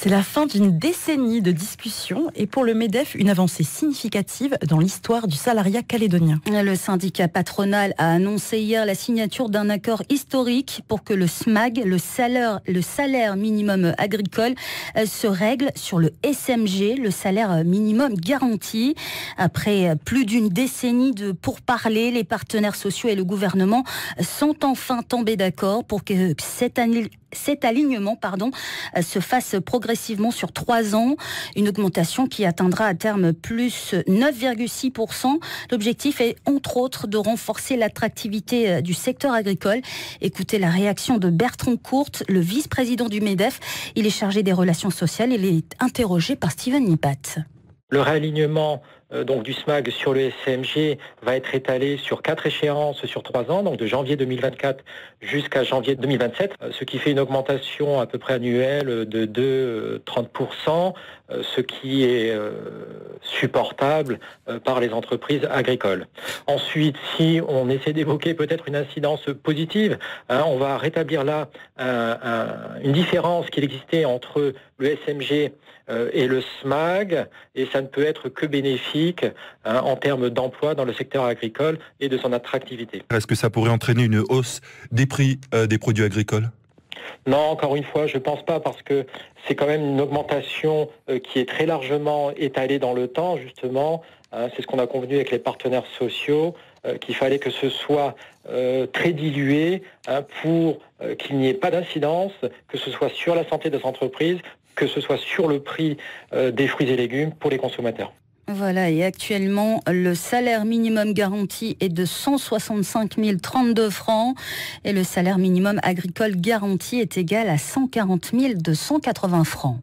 C'est la fin d'une décennie de discussions et pour le MEDEF, une avancée significative dans l'histoire du salariat calédonien. Le syndicat patronal a annoncé hier la signature d'un accord historique pour que le SMAG, le salaire minimum agricole, se règle sur le SMG, le salaire minimum garanti. Après plus d'une décennie de pourparlers, les partenaires sociaux et le gouvernement sont enfin tombés d'accord pour que cet alignement se fasse progressivement sur 3 ans, une augmentation qui atteindra à terme plus 9,6%. L'objectif est entre autres de renforcer l'attractivité du secteur agricole. Écoutez la réaction de Bertrand Courte, le vice-président du MEDEF. Il est chargé des relations sociales. Il est interrogé par Steven Nipat. Le réalignement donc du SMAG sur le SMG va être étalé sur 4 échéances sur 3 ans, donc de janvier 2024 jusqu'à janvier 2027, ce qui fait une augmentation à peu près annuelle de 30%, ce qui est supportable par les entreprises agricoles. Ensuite, si on essaie d'évoquer peut-être une incidence positive, on va rétablir là une différence qui existait entre le SMG et le SMAG, et ça ne peut être que bénéfique en termes d'emploi dans le secteur agricole et de son attractivité. Est-ce que ça pourrait entraîner une hausse des prix des produits agricoles ? Non, encore une fois, je ne pense pas, parce que c'est quand même une augmentation qui est très largement étalée dans le temps, justement. C'est ce qu'on a convenu avec les partenaires sociaux, qu'il fallait que ce soit très dilué pour qu'il n'y ait pas d'incidence, que ce soit sur la santé des entreprises, que ce soit sur le prix des fruits et légumes pour les consommateurs. Voilà, et actuellement, le salaire minimum garanti est de 165 032 francs et le salaire minimum agricole garanti est égal à 140 280 francs.